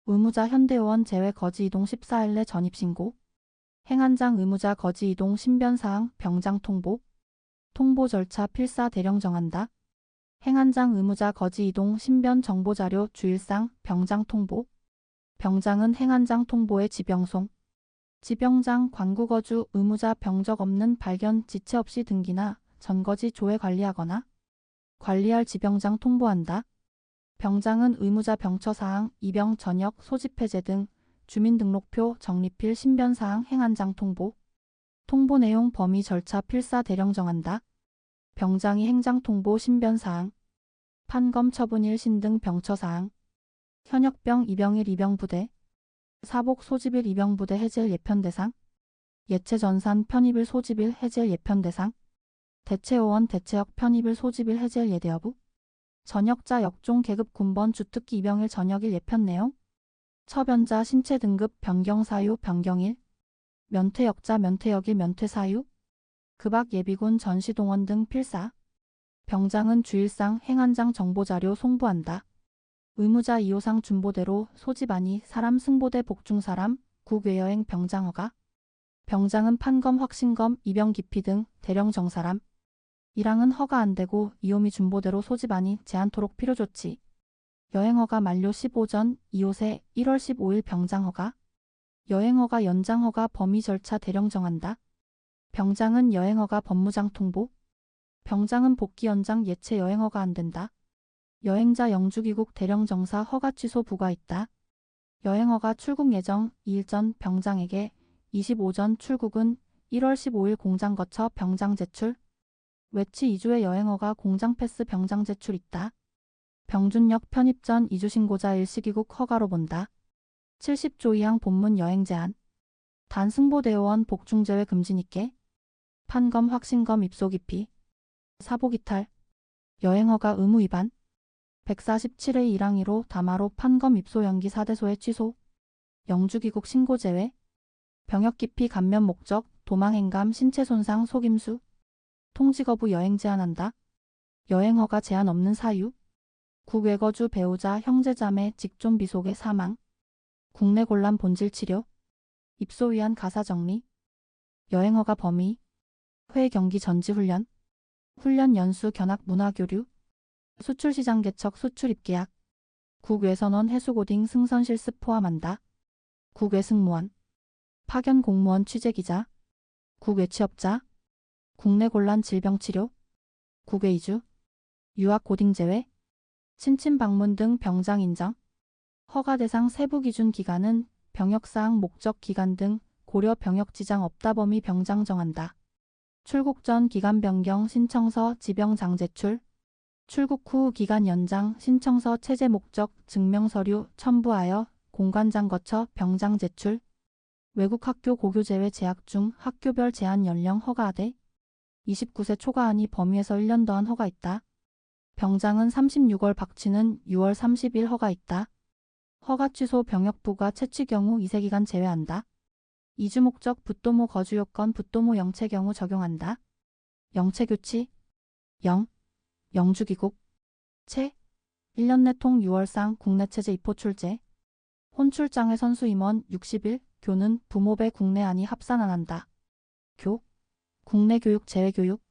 의무자 현대의원 제외 거지이동 14일 내 전입신고. 행안장 의무자 거지이동 신변사항 병장 통보. 통보 절차 필사 대령 정한다. 행안장 의무자 거지이동 신변 정보자료 주일상 병장 통보. 병장은 행안장 통보의 지병송. 지병장 관구거주 의무자 병적 없는 발견 지체 없이 등기나 전거지 조회 관리하거나 관리할 지병장 통보한다. 병장은 의무자 병처사항, 입영 전역, 소집해제 등 주민등록표, 적립필, 신변사항 행안장 통보. 통보 내용 범위 절차 필사 대령 정한다. 병장이 행장 통보 신변사항, 판검 처분일 신 등 병처사항, 현역병 입영일 입영부대, 사복 소집일 입영부대 해제일 예편대상, 예체전산 편입일 소집일 해제일 예편대상, 대체요원 대체역 편입일 소집일 해제일 예대여부, 전역자 역종 계급 군번 주특기 입영일 전역일 예편내용, 처변자 신체 등급 변경사유 변경일, 면퇴역자 면퇴역일 면퇴사유, 급악 예비군 전시동원 등 필사. 병장은 주일상 행안장 정보자료 송부한다. 의무자 2호상 준보대로 소집안이 사람 승보대 복중사람 국외여행 병장허가. 병장은 판검 확신검 입영 기피 등 대령 정사람. 1항은 허가 안되고 2호미 준보대로 소집안이 제한토록 필요조치. 여행허가 만료 15 전 2호세 1월 15일 병장허가. 여행허가 연장허가 범위 절차 대령 정한다. 병장은 여행허가 법무장 통보. 병장은 복귀 연장 예체 여행허가 안된다. 여행자 영주귀국 대령정사 허가 취소 부가 있다. 여행허가 출국 예정 2일 전 병장에게 25 전 출국은 1월 15일 공장 거쳐 병장 제출. 외치 2주의 여행허가 공장 패스 병장 제출 있다. 병준역 편입 전 2주 신고자 일시귀국 허가로 본다. 70조 2항 본문 여행 제한. 단 승보대요원 복중제외 금지니께. 판검 확신검 입소 기피. 사복 이탈. 여행허가 의무 위반. 147회 1항 1호 담화로 판검 입소 연기 4대소의 취소. 영주귀국 신고 제외. 병역 기피 감면 목적 도망행감 신체 손상 속임수. 통지 거부 여행 제한한다. 여행허가 제한 없는 사유. 국외거주 배우자 형제자매 직존 비속의 사망. 국내 곤란 본질 치료. 입소 위한 가사 정리. 여행허가 범위. 회 경기 전지 훈련. 훈련 연수 견학 문화교류. 수출시장 개척 수출 입계약. 국외선원 해수고딩 승선 실습 포함한다. 국외승무원. 파견 공무원 취재기자. 국외취업자. 국내 곤란 질병치료. 국외이주. 유학 고딩 제외. 친친 방문 등 병장 인정. 허가 대상 세부 기준 기간은 병역사항 목적 기간 등 고려 병역 지장 없다 범위 병장 정한다. 출국 전 기간 변경 신청서 지병장 제출. 출국 후 기간 연장 신청서 체제 목적 증명서류 첨부하여 공관장 거쳐 병장 제출. 외국 학교 고교 제외 재학 중 학교별 제한 연령 허가하되 29세 초과하니 범위에서 1년 더한 허가 있다. 병장은 36월 박치는 6월 30일 허가 있다. 허가 취소 병역부가 채취 경우 2세 기간 제외한다. 이주 목적 부도모 거주 요건 부도모 영체 경우 적용한다. 영체 교치. 영주귀국. 채. 1년 내 통 6월상 국내 체제 입호 출제. 혼출장의 선수 임원 60일. 교는 부모배 국내 안이 합산 안 한다. 국내 교육 재외 교육.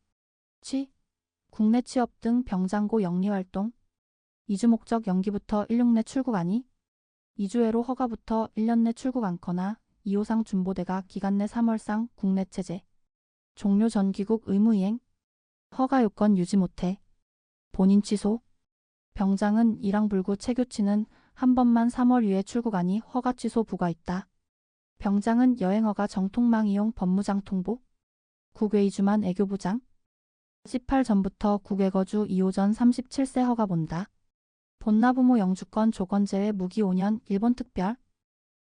국내 취업 등 병장고 영리활동. 이주 목적 연기부터 16 내 출국 아니. 2주외로 허가부터 1년 내 출국 않거나 2호상 준보대가 기간 내 3월상 국내 체제. 종료 전 귀국 의무이행. 허가 요건 유지 못해. 본인 취소. 병장은 1항 불구 체교치는 한 번만 3월 이후에 출국 아니 허가 취소 부가 있다. 병장은 여행허가 정통망 이용 법무장 통보. 국외이주만 애교부장. 18 전부터 국외거주 2호 전 37세 허가 본다. 본나부모 영주권 조건 제외 무기 5년 일본 특별.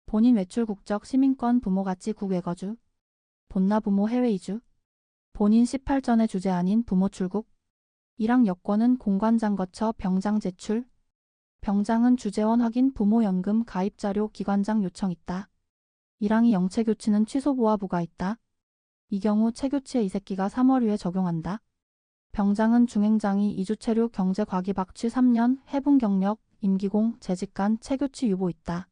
본인 외출 국적 시민권 부모같이 국외거주. 본나부모 해외이주. 본인 18 전에 주재 아닌 부모 출국. 1항 여권은 공관장 거쳐 병장 제출. 병장은 주재원 확인 부모연금 가입자료 기관장 요청 있다. 1항이 영체 교치는 취소 보아 부가 있다. 이 경우 체교치의 이새끼가 3월 이후에 적용한다. 병장은 중행장이 2주 체류 경제과기 박취 3년 해분 경력 임기공 재직간 체교치 유보 있다.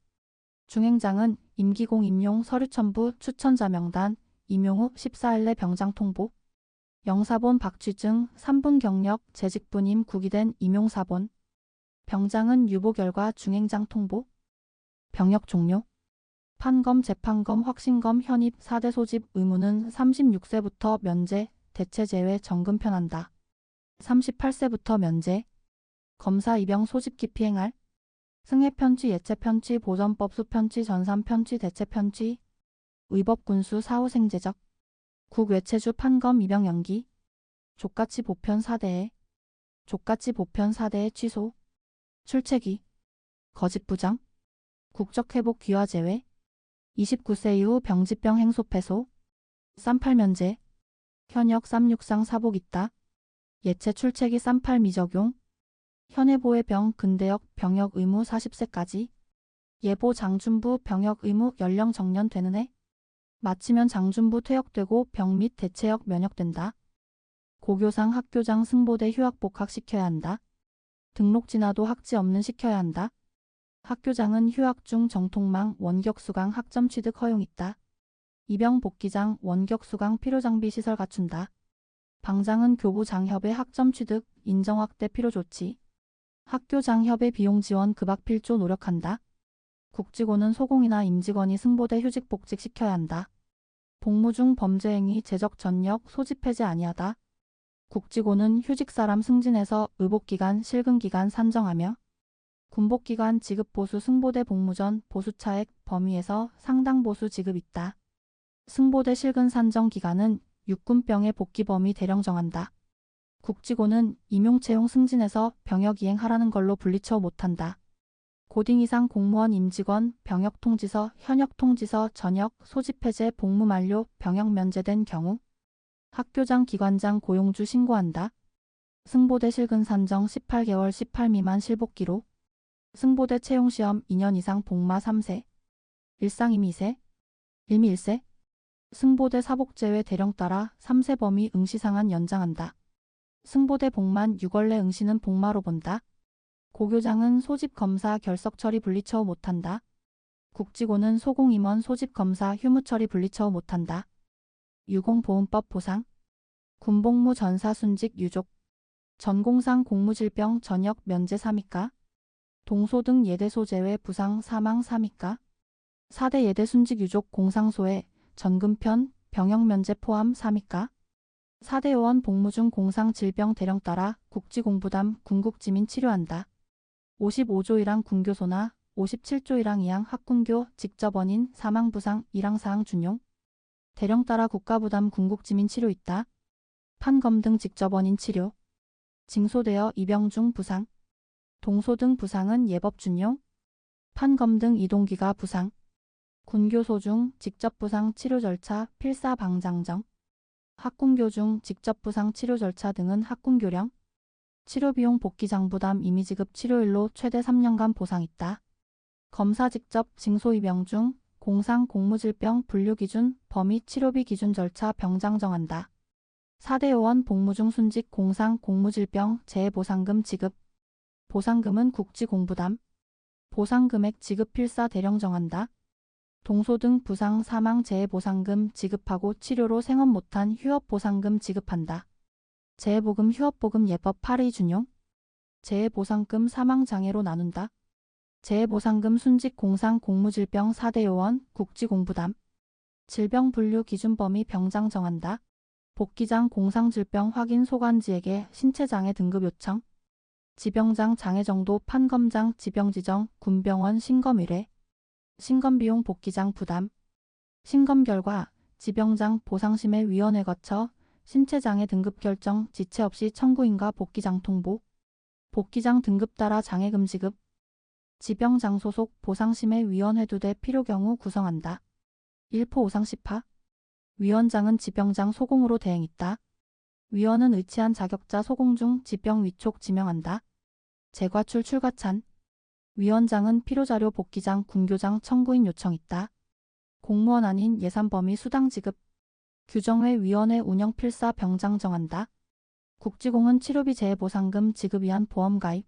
중행장은 임기공 임용 서류첨부 추천자 명단 임용 후 14일 내 병장 통보. 영사본 박취증 3분 경력 재직분임 구기된 임용사본. 병장은 유보 결과 중행장 통보. 병역 종료. 판검 재판검 확신검 현입 4대 소집 의무는 36세부터 면제 대체 제외 정금 편한다. 38세부터 면제. 검사 입영 소집 기피 행할. 승해 편취 예체 편취 보전법 수 편취 전산 편취 대체 편취. 의법 군수 사후 생제적. 국외체주 판검 입영 연기. 족가치 보편 4대에. 족가치 보편 4대에 취소. 출체기. 거짓 부정. 국적 회복 귀화 제외. 29세 이후 병지병 행소 패소. 쌈팔 면제. 현역 363 사복 있다. 예체 출체기 쌈팔 미적용. 현해보해병 근대역 병역 의무 40세까지. 예보 장준부 병역 의무 연령 정년되는 해. 마치면 장준부 퇴역되고 병 및 대체역 면역된다. 고교상 학교장 승보대 휴학 복학시켜야 한다. 등록 진화도 학지 없는 시켜야 한다. 학교장은 휴학 중 정통망 원격 수강 학점 취득 허용 있다. 입영 복귀장 원격 수강 필요장비 시설 갖춘다. 방장은 교부 장협의 학점 취득 인정 확대 필요 조치. 학교 장협의 비용 지원 급악 필조 노력한다. 국직원은 소공이나 임직원이 승보대 휴직 복직 시켜야 한다. 복무 중 범죄 행위 재적 전역 소집 해제 아니하다. 국직원은 휴직 사람 승진해서 의복기간 실근기간 산정하며 군복기간 지급 보수 승보대 복무 전 보수 차액 범위에서 상당 보수 지급 있다. 승보대 실근 산정 기간은 육군병의 복귀 범위 대령 정한다. 국직원은 임용 채용 승진해서 병역 이행하라는 걸로 분리처 못한다. 고딩 이상 공무원 임직원 병역 통지서 현역 통지서 전역 소집 해제 복무 만료 병역 면제된 경우 학교장 기관장 고용주 신고한다. 승보대 실근 산정 18개월 18 미만 실복기로. 승보대 채용시험 2년 이상 복마 3세. 일상임 2세. 일미 1세. 승보대 사복제외 대령 따라 3세 범위 응시상한 연장한다. 승보대 복만 6월 내 응시는 복마로 본다. 고교장은 소집 검사 결석 처리 분리처우 못한다. 국직원은 소공임원 소집 검사 휴무 처리 분리처우 못한다. 유공보험법 보상. 군복무 전사 순직 유족. 전공상 공무질병 전역 면제 3위가. 동소등 예대소 제외 부상 사망 3위가. 4대 예대 순직 유족 공상소에 전금편 병역 면제 포함 3위가. 4대 요원 복무 중 공상 질병 대령 따라 국지공부담 군국지민 치료한다. 55조 1항 군교소나 57조 1항 2항 학군교 직접 원인 사망 부상 1항 사항 준용. 대령 따라 국가부담 군국지민 치료 있다. 판검 등 직접 원인 치료. 징소되어 입영 중 부상. 동소 등 부상은 예법 준용. 판검 등 이동기가 부상. 군교소 중 직접 부상 치료 절차 필사 방장정. 학군교 중 직접 부상 치료 절차 등은 학군교령. 치료비용 복귀장 부담 임의지급 치료일로 최대 3년간 보상 있다. 검사 직접 징소입영 중 공상 공무질병 분류 기준 범위 치료비 기준 절차 병장 정한다. 4대 요원 복무 중 순직 공상 공무질병 재해보상금 지급. 보상금은 국지공부담. 보상금액 지급 필사 대령 정한다. 동소 등 부상 사망 재해보상금 지급하고 치료로 생업 못한 휴업보상금 지급한다. 재해보금 휴업보금 예법 8의 준용. 재해보상금 사망장애로 나눈다. 재해보상금 순직 공상 공무질병 4대 요원 국지공부담. 질병분류 기준 범위 병장 정한다. 복귀장 공상질병 확인 소관지에게 신체장애 등급 요청. 지병장 장애 정도 판검장 지병지정 군병원 신검 의뢰. 신검비용 복귀장 부담. 신검 결과 지병장 보상심의위원회 거쳐 신체장애 등급 결정 지체 없이 청구인가 복귀장 통보. 복귀장 등급 따라 장애금 지급. 지병장 소속 보상심의위원회 2대 필요 경우 구성한다. 1포 5상 10하. 위원장은 지병장 소공으로 대행 있다. 위원은 의치한 자격자 소공 중 지병 위촉 지명한다. 재과출 출과찬. 위원장은 필요자료 복귀장 군교장 청구인 요청 있다. 공무원 아닌 예산범위 수당 지급. 규정회 위원회 운영 필사 병장 정한다. 국지공은 치료비 재해보상금 지급 위한 보험 가입.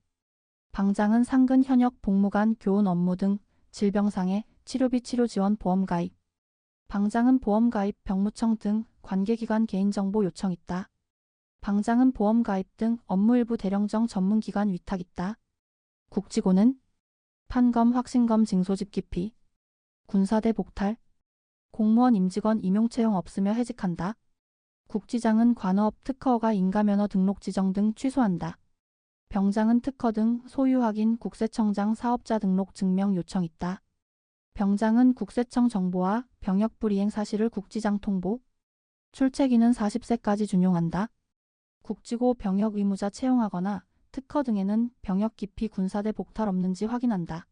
방장은 상근 현역 복무관 교훈 업무 등 질병상해 치료비 치료지원 보험 가입. 방장은 보험 가입 병무청 등 관계기관 개인정보 요청 있다. 방장은 보험 가입 등 업무 일부 대령정 전문기관 위탁 있다. 국지고는 판검 확신검 징소집 기피. 군사대 복탈. 공무원 임직원 임용 채용 없으며 해직한다. 국지장은 관어업 특허가 인가면허 등록 지정 등 취소한다. 병장은 특허 등 소유 확인 국세청장 사업자 등록 증명 요청 있다. 병장은 국세청 정보와 병역 불이행 사실을 국지장 통보. 출첵인은 40세까지 준용한다. 국지고 병역 의무자 채용하거나 특허 등에는 병역 기피 군사대 복탈 없는지 확인한다.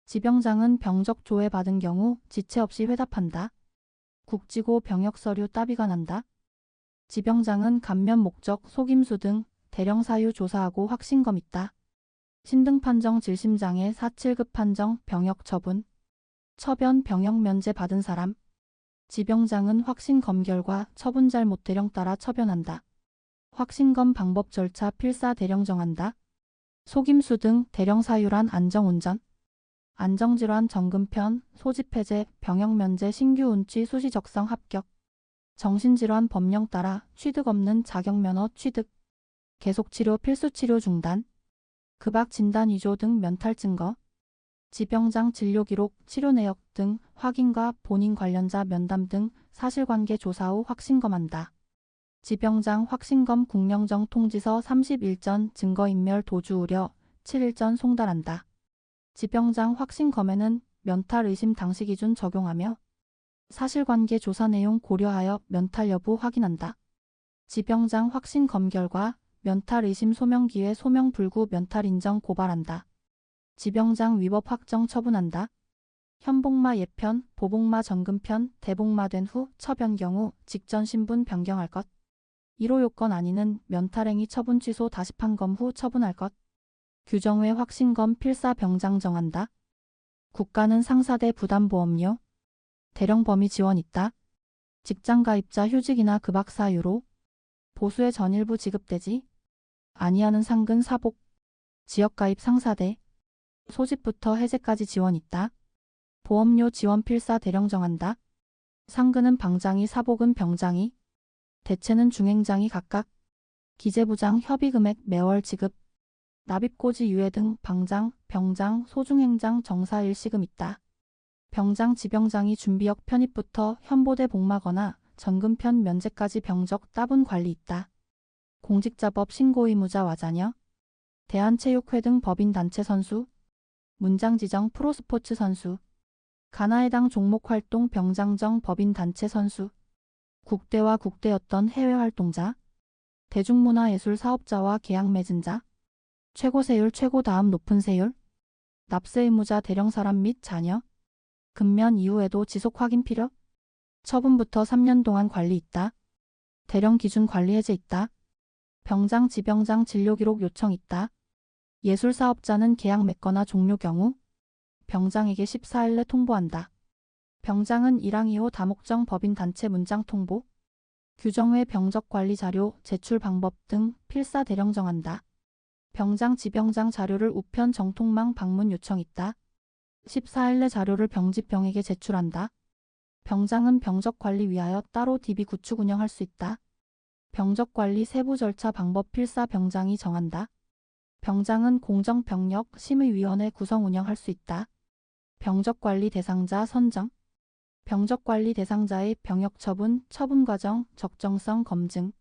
지병장은 병적 조회 받은 경우 지체 없이 회답한다. 국지고 병역 서류 따비가 난다. 지병장은 감면 목적 속임수 등 대령 사유 조사하고 확신검 있다. 신등 판정 질심장애 4.7급 판정 병역 처분. 처변 병역 면제 받은 사람. 지병장은 확신검 결과 처분 잘못 대령 따라 처변한다. 확신검 방법 절차 필사 대령 정한다. 속임수 등 대령 사유란 안정운전. 안정질환 정금편, 소집해제, 병역 면제 신규 운취 수시 적성 합격. 정신질환 법령 따라 취득 없는 자격면허 취득. 계속치료 필수치료 중단. 급악 진단 위조 등 면탈 증거. 지병장 진료기록, 치료 내역 등 확인과 본인 관련자 면담 등 사실관계 조사 후 확신검한다. 지병장 확신검 국령정 통지서 30일 전 증거인멸 도주 우려 7일 전 송달한다. 지병장 확신검에는 면탈 의심 당시 기준 적용하며 사실관계 조사 내용 고려하여 면탈 여부 확인한다. 지병장 확신검 결과 면탈 의심 소명 기회 소명 불구 면탈 인정 고발한다. 지병장 위법 확정 처분한다. 현복마 예편, 보복마 전금편, 대복마된 후 처변 경우 직전 신분 변경할 것. 1호 요건 아니는 면탈행위 처분 취소 다시 판검 후 처분할 것. 규정외 확신검 필사 병장 정한다. 국가는 상사대 부담보험료. 대령 범위 지원 있다. 직장가입자 휴직이나 급악 사유로 보수의 전일부 지급되지 아니하는 상근 사복. 지역가입 상사대. 소집부터 해제까지 지원 있다. 보험료 지원 필사 대령 정한다. 상근은 방장이 사복은 병장이. 대체는 중행장이 각각. 기재부장 협의금액 매월 지급. 납입고지 유예 등 방장, 병장, 소중행장 정사 일시금 있다. 병장 지병장이 준비역 편입부터 현보대 복마거나 전금편 면제까지 병적 따분 관리 있다. 공직자법 신고의무자 와자녀. 대한체육회 등 법인단체 선수. 문장 지정 프로스포츠 선수. 가나해당 종목 활동 병장정 법인단체 선수. 국대와 국대였던 해외 활동자. 대중문화예술 사업자와 계약 맺은 자. 최고 세율 최고 다음 높은 세율. 납세 의무자 대령 사람 및 자녀. 근면 이후에도 지속 확인 필요. 처분부터 3년 동안 관리 있다. 대령 기준 관리 해제 있다. 병장 지병장 진료기록 요청 있다. 예술사업자는 계약 맺거나 종료 경우 병장에게 14일 내 통보한다. 병장은 1항 2호 다목적 법인단체 문장 통보. 규정외 병적관리 자료 제출 방법 등 필사 대령 정한다. 병장 지병장 자료를 우편 정통망 방문 요청 있다. 14일 내 자료를 병지병에게 제출한다. 병장은 병적관리 위하여 따로 DB 구축 운영할 수 있다. 병적관리 세부 절차 방법 필사 병장이 정한다. 병장은 공정병력 심의위원회 구성 운영할 수 있다. 병적관리 대상자 선정. 병적관리 대상자의 병역 처분, 처분 과정, 적정성 검증.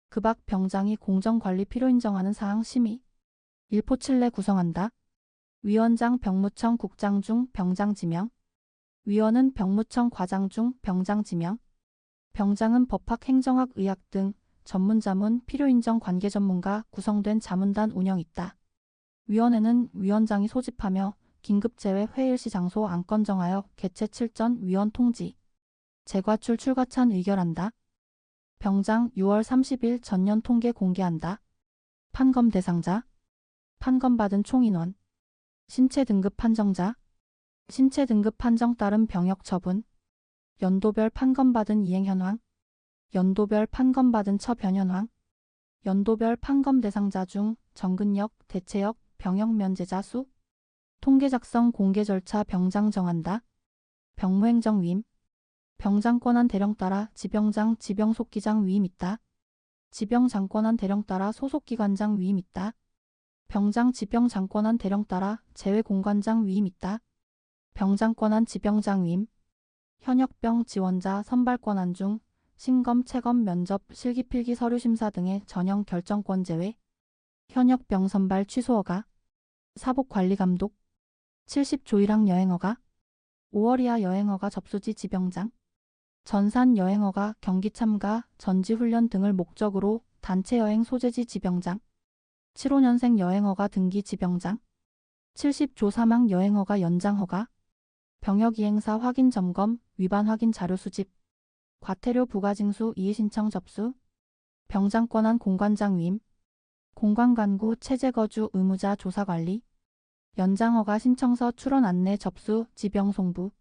급악 병장이 공정관리 필요 인정하는 사항 심의. 일포7 내 구성한다. 위원장 병무청 국장 중 병장 지명. 위원은 병무청 과장 중 병장 지명. 병장은 법학 행정학 의학 등 전문자문 필요인정 관계 전문가 구성된 자문단 운영 있다. 위원회는 위원장이 소집하며 긴급제외 회의일시 장소 안건 정하여 개최 7전 위원 통지. 재과출 출과찬 의결한다. 병장 6월 30일 전년 통계 공개한다. 판검 대상자. 판검 받은 총인원. 신체 등급 판정자. 신체 등급 판정 따른 병역 처분. 연도별 판검 받은 이행 현황. 연도별 판검 받은 처변 현황. 연도별 판검 대상자 중 정근역, 대체역, 병역 면제자 수. 통계 작성 공개 절차 병장 정한다. 병무행정 위임. 병장 권한 대령 따라 지병장, 지병속기장 위임 있다. 지병장 권한 대령 따라 소속기관장 위임 있다. 병장, 지병장 권한 대령 따라 제외공관장 위임 있다. 병장 권한 지병장 위임. 현역병 지원자 선발 권한 중 신검, 채검, 면접, 실기필기 서류 심사 등의 전형 결정권 제외. 현역병 선발 취소 허가. 사복관리감독. 70조 1항 여행허가. 5월 이하 여행허가 접수지 지병장. 전산 여행허가, 경기 참가, 전지훈련 등을 목적으로 단체 여행 소재지 지병장. 75년생 여행허가 등기 지병장. 70조 3항 여행허가 연장허가. 병역이행사 확인 점검, 위반 확인 자료 수집. 과태료 부과징수 이의신청 접수. 병장 권한 공관장 위임. 공관관구 체제거주 의무자 조사관리. 연장허가 신청서 출원 안내 접수 지병송부.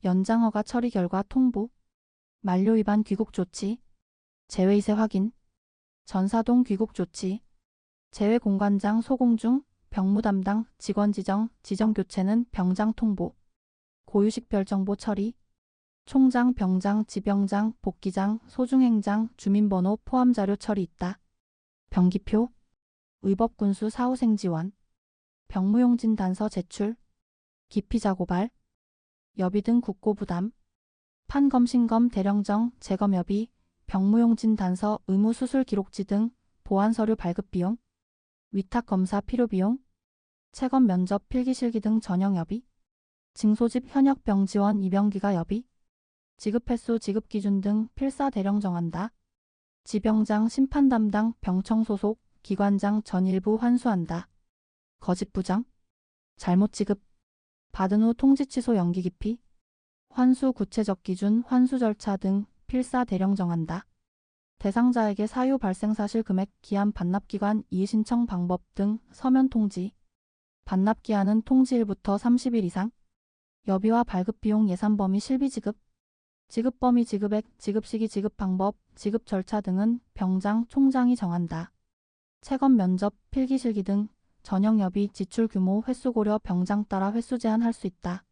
연장허가 처리 결과 통보. 만료 위반 귀국조치. 제외이세 확인. 전사동 귀국조치. 제외공관장 소공 중 병무담당 직원 지정, 지정교체는 병장 통보. 고유식별 정보 처리. 총장, 병장, 지병장, 복기장, 소중행장, 주민번호 포함 자료 처리 있다. 병기표. 의법군수 사후생 지원. 병무용진 단서 제출. 기피자 고발. 여비 등 국고부담. 판검신검 대령정 재검여비. 병무용진 단서 의무수술 기록지 등 보안서류 발급비용. 위탁검사 필요비용. 채검 면접 필기실기 등 전형여비. 징소집 현역병 지원 입영기가 여비. 지급횟수 지급기준 등 필사 대령 정한다. 지병장 심판 담당 병청 소속 기관장 전 일부 환수한다. 거짓 부정. 잘못 지급. 받은 후 통지 취소 연기 기피. 환수 구체적 기준 환수 절차 등 필사 대령 정한다. 대상자에게 사유 발생 사실 금액 기한 반납기관 이의신청 방법 등 서면 통지. 반납기한은 통지일부터 30일 이상. 여비와 발급비용 예산 범위 실비 지급. 지급 범위 지급액 지급시기 지급 방법 지급 절차 등은 병장 총장이 정한다. 채검 면접 필기실기 등 전형여비 지출 규모 횟수 고려 병장 따라 횟수 제한할 수 있다.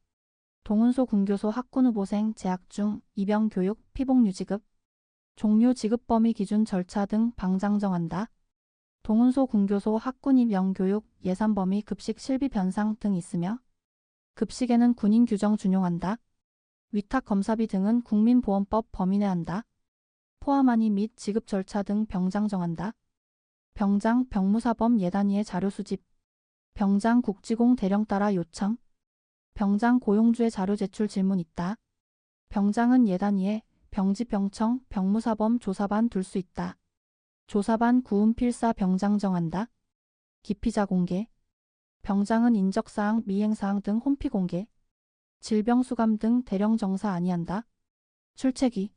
동훈소 군교소 학군 후보생 재학 중 입영교육 피복류 지급. 종류 지급 범위 기준 절차 등 방장 정한다. 동훈소 군교소 학군 입영교육 예산 범위 급식 실비 변상 등 있으며 급식에는 군인 규정 준용한다. 위탁 검사비 등은 국민보험법 범위 내 한다. 포함하니 및 지급 절차 등 병장 정한다. 병장 병무사범 예단위의 자료 수집. 병장 국지공 대령 따라 요청. 병장 고용주의 자료 제출 질문 있다. 병장은 예단위에 병지병청 병무사범 조사반 둘 수 있다. 조사반 구운 필사 병장 정한다. 기피자 공개. 병장은 인적사항 미행사항 등 홈피 공개. 질병수감 등 대령 정사 아니한다. 출첵이.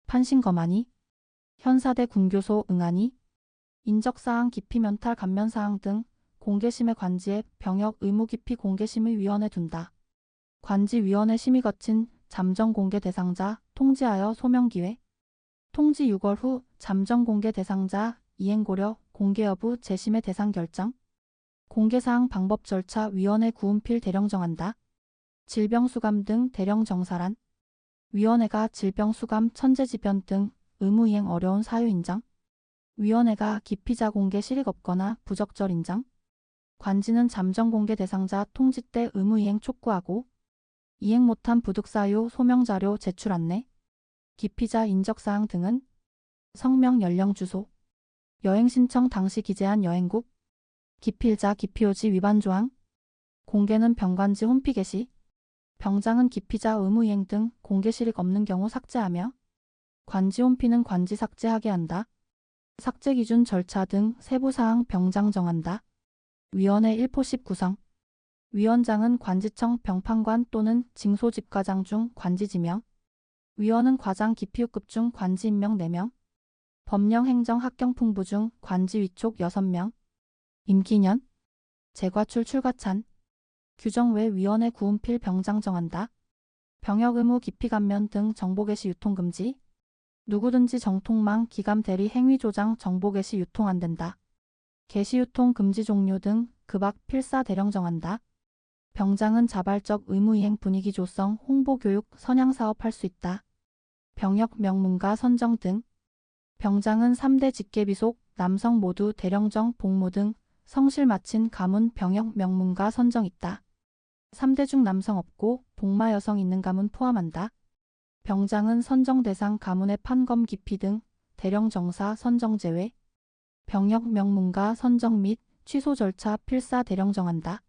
판신검하니. 현사대 군교소 응하니. 인적사항 기피 면탈 감면사항 등 공개심의 관지에 병역 의무 기피 공개심의 위원회 둔다. 관지위원회 심의 거친 잠정 공개 대상자 통지하여 소명 기회. 통지 6월 후 잠정 공개 대상자 이행 고려 공개 여부 재심의 대상 결정. 공개사항 방법 절차 위원회 구운필 대령 정한다. 질병수감 등 대령 정사란. 위원회가 질병수감 천재지변 등 의무이행 어려운 사유 인정. 위원회가 기피자 공개 실익 없거나 부적절 인정. 관지는 잠정 공개 대상자 통지 때 의무이행 촉구하고 이행 못한 부득사유 소명자료 제출 안내. 기피자 인적사항 등은 성명 연령 주소. 여행신청 당시 기재한 여행국. 기필자 기피요지 위반 조항. 공개는 병관지 홈피 게시. 병장은 기피자 의무이행 등 공개 실익 없는 경우 삭제하며 관지 홈피는 관지 삭제하게 한다. 삭제 기준 절차 등 세부사항 병장 정한다. 위원회 1포십 구성. 위원장은 관지청 병판관 또는 징소집과장 중 관지 지명. 위원은 과장 기피육급 중 관지 임명 4명. 법령 행정 학경풍부 중 관지 위촉 6명. 임기년. 재과출 출과찬. 규정 외 위원회 구운필 병장 정한다. 병역 의무 기피 감면 등 정보 게시 유통 금지. 누구든지 정통망 기감 대리 행위 조장 정보 게시 유통 안 된다. 게시 유통 금지 종류 등 급악 필사 대령 정한다. 병장은 자발적 의무이행 분위기 조성, 홍보 교육, 선양 사업 할 수 있다. 병역 명문가 선정 등. 병장은 3대 직계비속, 남성 모두 대령정, 복무 등 성실 마친 가문 병역 명문가 선정 있다. 3대 중 남성 없고 복마 여성 있는 가문 포함한다. 병장은 선정 대상 가문의 판검 기피 등 대령 정사 선정 제외. 병역 명문가 선정 및 취소 절차 필사 대령 정한다.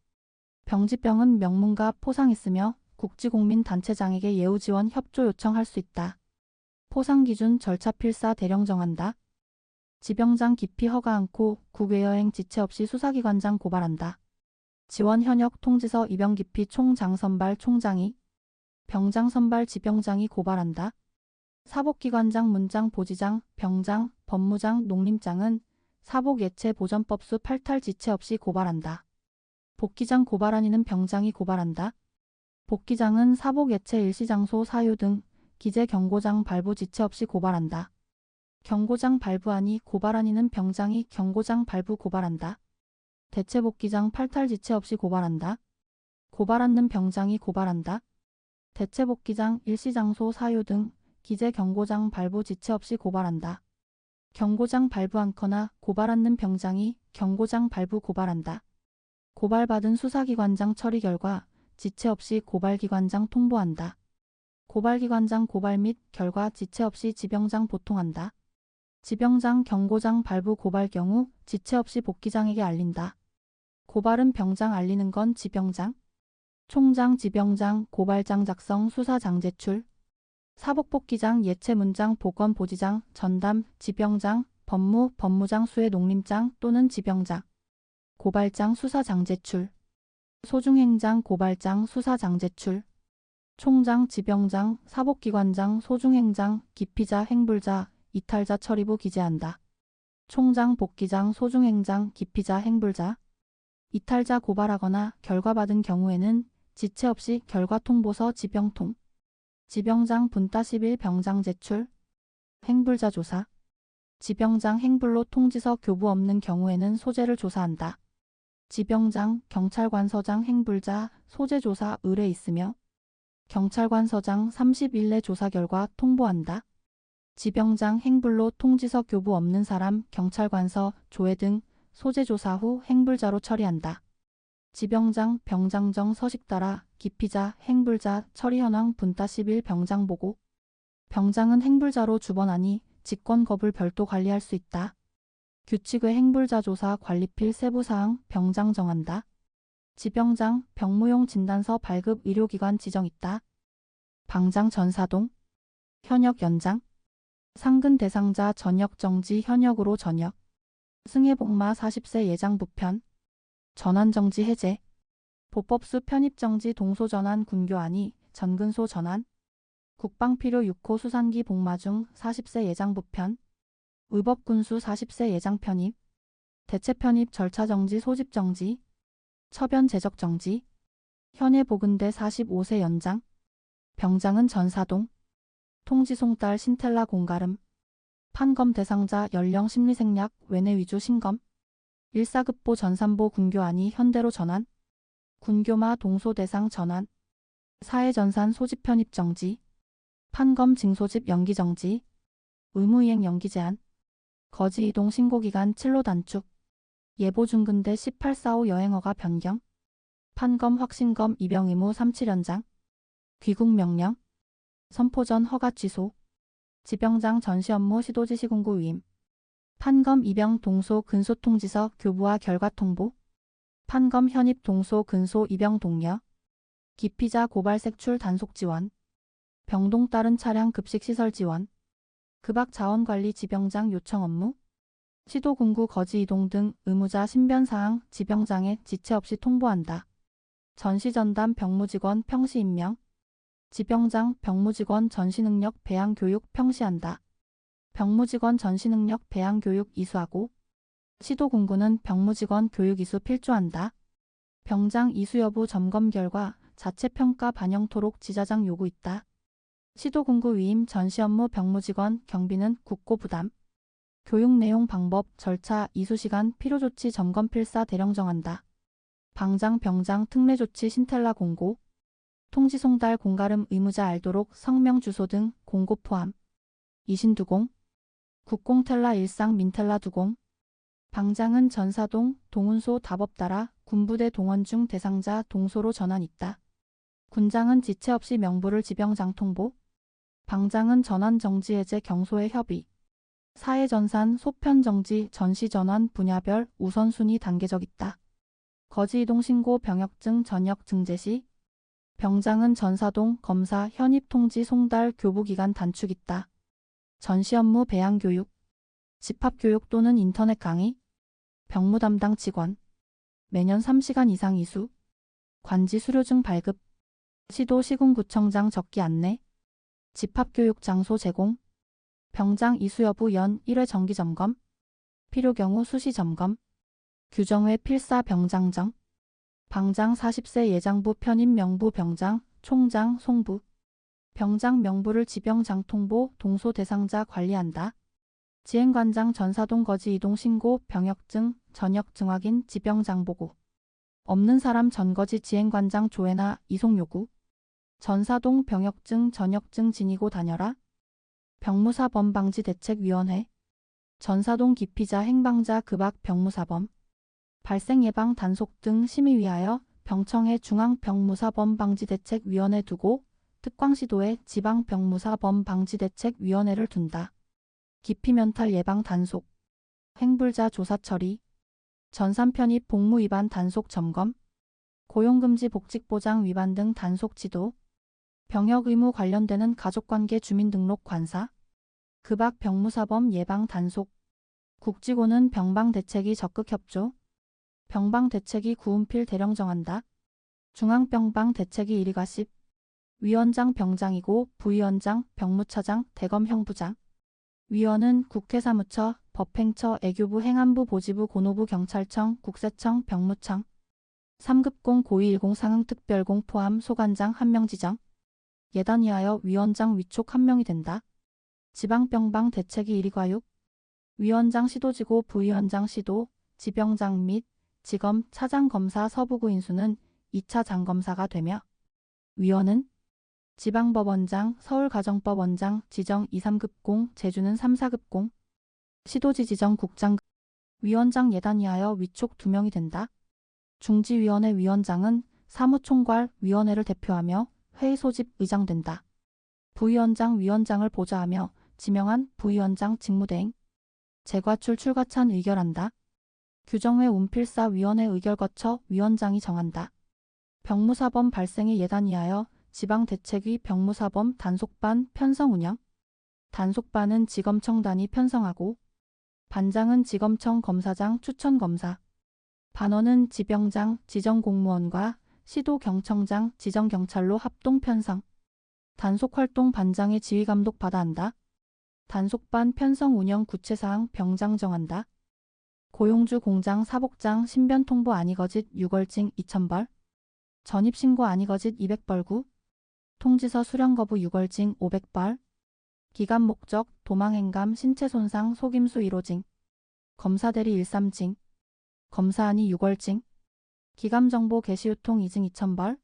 병지병은 명문가 포상했으며 국지공민단체장에게 예우 지원 협조 요청할 수 있다. 포상 기준 절차 필사 대령 정한다. 지병장 기피 허가 않고 국외여행 지체 없이 수사기관장 고발한다. 지원 현역 통지서 입영 기피 총장 선발 총장이 병장 선발 지병장이 고발한다. 사복기관장 문장 보지장 병장 법무장 농림장은 사복 예체 보전법수 팔탈 지체 없이 고발한다. 복기장 고발 아니는 병장이 고발한다. 복기장은 사복 예체 일시장소 사유 등 기재 경고장 발부 지체 없이 고발한다. 경고장 발부 아니 고발 아니는 병장이 경고장 발부 고발한다. 대체 복기장 팔탈 지체 없이 고발한다. 고발 않는 병장이 고발한다. 대체 복기장 일시장소 사유 등 기재 경고장 발부 지체 없이 고발한다. 경고장 발부 않거나 고발 않는 병장이 경고장 발부 고발한다. 고발받은 수사기관장 처리 결과 지체 없이 고발기관장 통보한다. 고발기관장 고발 및 결과 지체 없이 지병장 보통한다. 지병장 경고장 발부 고발 경우 지체 없이 복기장에게 알린다. 고발은 병장 알리는 건 지병장. 총장 지병장 고발장 작성 수사장 제출. 사복복기장 예체 문장 보건 보지장 전담 지병장 법무 법무장 수해 농림장 또는 지병장. 고발장 수사장 제출. 소중행장 고발장 수사장 제출. 총장 지병장 사복기관장 소중행장 기피자 행불자 이탈자 처리부 기재한다. 총장 복기장 소중행장 기피자 행불자 이탈자 고발하거나 결과받은 경우에는 지체 없이 결과통보서 지병통. 지병장 분따 10일 병장 제출. 행불자 조사. 지병장 행불로 통지서 교부 없는 경우에는 소재를 조사한다. 지병장 경찰관서장 행불자 소재 조사 의뢰 있으며 경찰관서장 30일 내 조사 결과 통보한다. 지병장 행불로 통지서 교부 없는 사람 경찰관서 조회 등 소재 조사 후 행불자로 처리한다. 지병장 병장정 서식 따라 기피자 행불자 처리 현황 분따 10일 병장 보고. 병장은 행불자로 주번하니 직권겁을 별도 관리할 수 있다. 규칙 외 행불자 조사 관리필 세부사항 병장 정한다. 지병장 병무용 진단서 발급 의료기관 지정 있다. 방장 전사동. 현역 연장. 상근 대상자 전역 정지 현역으로 전역. 승해복마 40세 예장 부편. 전환 정지 해제. 보법수 편입 정지 동소 전환 군교 아니 전근소 전환. 국방필요 6호 수산기 복마 중 40세 예장 부편. 의법군수 40세 예장 편입. 대체 편입 절차 정지 소집 정지. 처변 제적 정지. 현해 보근대 45세 연장. 병장은 전사동. 통지송달 신텔라 공가름. 판검 대상자 연령 심리생략 외내 위주 신검. 일사급보 전산보 군교 아니 현대로 전환. 군교마 동소 대상 전환. 사회 전산 소집 편입 정지. 판검 징소집 연기 정지. 의무이행 연기 제한. 거지 이동 신고기간 7로 단축. 예보 중근대 1845 여행허가 변경. 판검 확신검 입영 의무 37연장. 귀국 명령. 선포전 허가 취소. 지병장 전시 업무 시도 지시 공고 위임. 판검 입영 동소 근소 통지서 교부와 결과 통보. 판검 현입 동소 근소 입영 동료. 기피자 고발 색출 단속 지원. 병동 따른 차량 급식 시설 지원. 급악 자원관리 지병장 요청 업무. 시도 공구 거지 이동 등 의무자 신변사항 지병장에 지체 없이 통보한다. 전시전담 병무직원 평시 임명. 지병장 병무직원 전시능력 배양교육 평시한다. 병무직원 전시능력 배양교육 이수하고. 시도 공구는 병무직원 교육 이수 필조한다. 병장 이수 여부 점검 결과 자체평가 반영토록 지자장 요구 있다. 시도 공구 위임 전시 업무 병무직원 경비는 국고 부담. 교육 내용 방법 절차 이수시간 필요조치 점검 필사 대령 정한다. 방장 병장 특례조치 신텔라 공고, 통지 송달 공가름 의무자 알도록 성명 주소 등 공고 포함. 이신두공, 국공텔라 일상 민텔라 두공. 방장은 전사동 동운소 답업 따라 군부대 동원 중 대상자 동소로 전환 있다. 군장은 지체 없이 명부를 지병장 통보. 방장은 전환 정지 해제 경소의 협의. 사회 전산 소편 정지 전시 전환 분야별 우선순위 단계적 있다. 거지 이동 신고 병역증 전역 증제 시 병장은 전사동 검사 현입 통지 송달 교부 기간 단축 있다. 전시 업무 배양 교육, 집합 교육 또는 인터넷 강의, 병무 담당 직원, 매년 3시간 이상 이수, 관지 수료증 발급, 시도 시군구청장 적기 안내, 집합교육 장소 제공, 병장 이수 여부 연 1회 정기 점검, 필요 경우 수시 점검, 규정외 필사 병장정, 방장 40세 예장부 편입 명부 병장, 총장, 송부, 병장 명부를 지병장 통보 동소 대상자 관리한다. 지행관장 전사동 거지 이동 신고 병역증 전역 증 확인 지병장 보고. 없는 사람 전거지 지행관장 조회나 이송 요구. 전사동 병역증 전역증 지니고 다녀라. 병무사범 방지 대책위원회. 전사동 기피자 행방자 급악 병무사범. 발생 예방 단속 등 심의 위하여 병청에 중앙병무사범 방지대책위원회 두고 특광시도에 지방병무사범 방지대책위원회를 둔다. 기피 면탈 예방 단속, 행불자 조사 처리, 전산 편입 복무 위반 단속 점검, 고용금지 복직보장 위반 등 단속 지도, 병역 의무 관련되는 가족관계 주민등록 관사, 급악 병무사범 예방 단속, 국지고는 병방대책위 적극 협조, 병방대책위 구운필 대령 정한다. 중앙병방대책위 1위가 10, 위원장 병장이고 부위원장 병무처장 대검 형부장. 위원은 국회사무처, 법행처, 애교부, 행안부, 보지부, 고노부, 경찰청, 국세청, 병무청. 3급공 고위1공 상응특별공 포함 소관장 1명 지정. 예단 이하여 위원장 위촉 1명이 된다. 지방병방 대책위 1위 과육. 위원장 시도지고 부위원장 시도, 지병장 및 지검, 차장검사 서부구 인수는 2차 장검사가 되며 위원은 지방법원장, 서울가정법원장 지정 2, 3급공, 제주는 3, 4급공, 시도지 지정 국장, 위원장 예단 이하여 위촉 2명이 된다. 중지위원회 위원장은 사무총괄 위원회를 대표하며 회의 소집 의장된다. 부위원장 위원장을 보좌하며 지명한 부위원장 직무대행, 재과출 출가찬 의결한다. 규정회 운필사위원회 의결 거쳐 위원장이 정한다. 병무사범 발생의 예단 이하여 지방대책위 병무사범 단속반 편성 운영. 단속반은 지검청단이 편성하고 반장은 지검청 검사장 추천검사. 반원은 지병장 지정공무원과 시도경청장 지정경찰로 합동 편성. 단속활동 반장의 지휘감독 받아 한다. 단속반 편성 운영 구체사항 병장 정한다. 고용주 공장 사복장 신변 통보 아니거짓 6월징 2000벌. 전입신고 아니거짓 200벌구. 통지서 수령 거부 6월징 500벌. 기간 목적 도망행감 신체손상 속임수 1호징. 검사대리 13징. 검사안이 6월징. 기감정보 게시유통 2징 2000벌.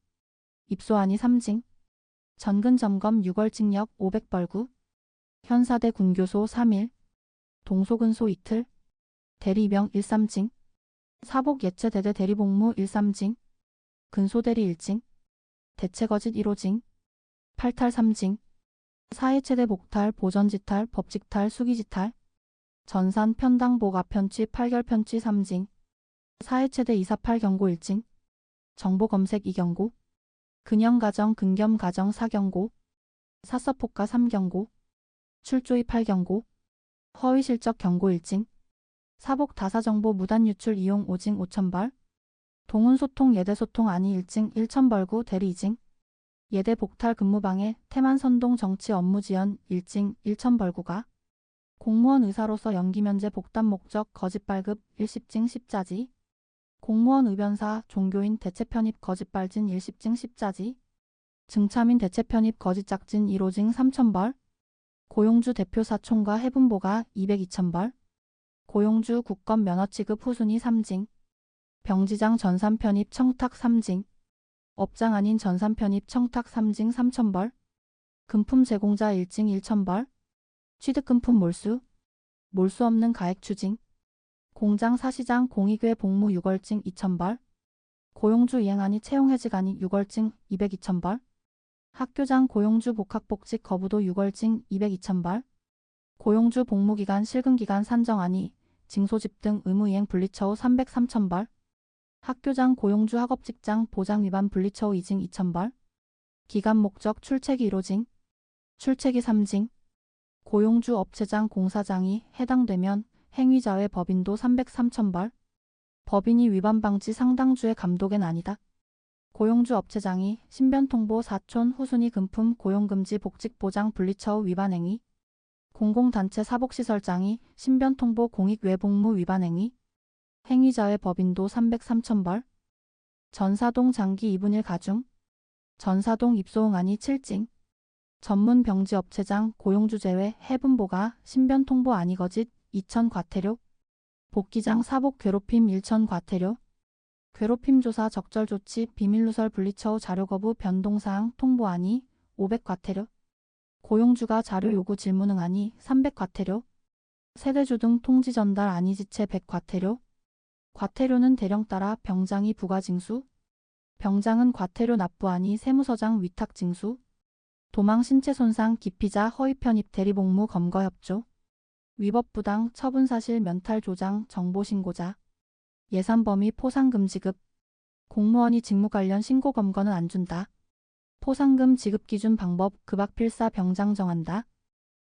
입소안이 3징. 전근점검 6월징역 500벌구. 현사대 군교소 3일. 동소근소 이틀. 대리병 13징. 사복 예체 대대 대리복무 13징. 근소대리 1징. 대체거짓 1호징. 팔탈 3징. 사회체대 복탈, 보전지탈, 법직탈, 수기지탈. 전산 편당 보가 편취 8결 편취 3징. 사회체대 248 경고 1징. 정보검색 2경고. 근영가정 근겸가정 4경고. 사서폭가 3경고. 출조위 8경고. 허위실적 경고 1징. 사복 다사정보 무단 유출 이용 5징 5000벌. 동훈소통 예대소통 아니 1징 1000벌구 대리 2징. 예대 복탈 근무방해 태만 선동 정치 업무 지연 1징 1000벌구가. 공무원 의사로서 연기 면제 복단 목적 거짓 발급 10징 10자지. 공무원 의변사 종교인 대체 편입 거짓 발진 10징 10자지. 증참인 대체 편입 거짓 작진 1호징 3000벌. 고용주 대표사 총과 해분보가 202,000벌. 고용주 국권 면허 취급 후순위 3징. 병지장 전산 편입 청탁 3징. 업장 아닌 전산 편입 청탁 3징 3,000벌. 금품 제공자 1징 1,000벌. 취득금품 몰수. 몰수 없는 가액 추징. 공장 사시장 공익외 복무 6월징 2,000벌. 고용주 이행안이 채용해직안이 6월징 202,000벌. 학교장 고용주 복학복직 거부도 6월징 202,000벌. 고용주 복무기간 실근기간 산정안이 징소집 등 의무이행 분리처우 303,000벌. 학교장 고용주 학업직장 보장 위반 분리처우 2징 2,000벌. 기간 목적 출첵이 1호징. 출첵이 3징. 고용주 업체장 공사장이 해당되면 행위자의 법인도 303,000벌. 법인이 위반 방지 상당주의 감독엔 아니다. 고용주 업체장이 신변통보 사촌 후순위 금품 고용금지 복직보장 분리처우 위반행위. 공공단체 사복시설장이 신변통보 공익외복무 위반행위. 행위자의 법인도 303,000벌. 전사동 장기 2분의 1 가중. 전사동 입소응안이 7징. 전문병지업체장 고용주 제외 해분보가 신변통보 아니 거짓 2,000 과태료. 복귀장 사복 괴롭힘 1,000 과태료. 괴롭힘 조사 적절 조치 비밀누설 분리처우 자료 거부 변동사항 통보 아니 500 과태료. 고용주가 자료 요구 질문 응아니 300 과태료. 세대주 등 통지 전달 아니 지체 100 과태료. 과태료는 대령 따라 병장이 부과 징수. 병장은 과태료 납부 아니 세무서장 위탁 징수. 도망 신체 손상 기피자 허위 편입 대리복무 검거 협조. 위법 부당 처분 사실 면탈 조장 정보 신고자. 예산 범위 포상금 지급. 공무원이 직무 관련 신고 검거는 안 준다. 포상금 지급 기준 방법 급악 필사 병장 정한다.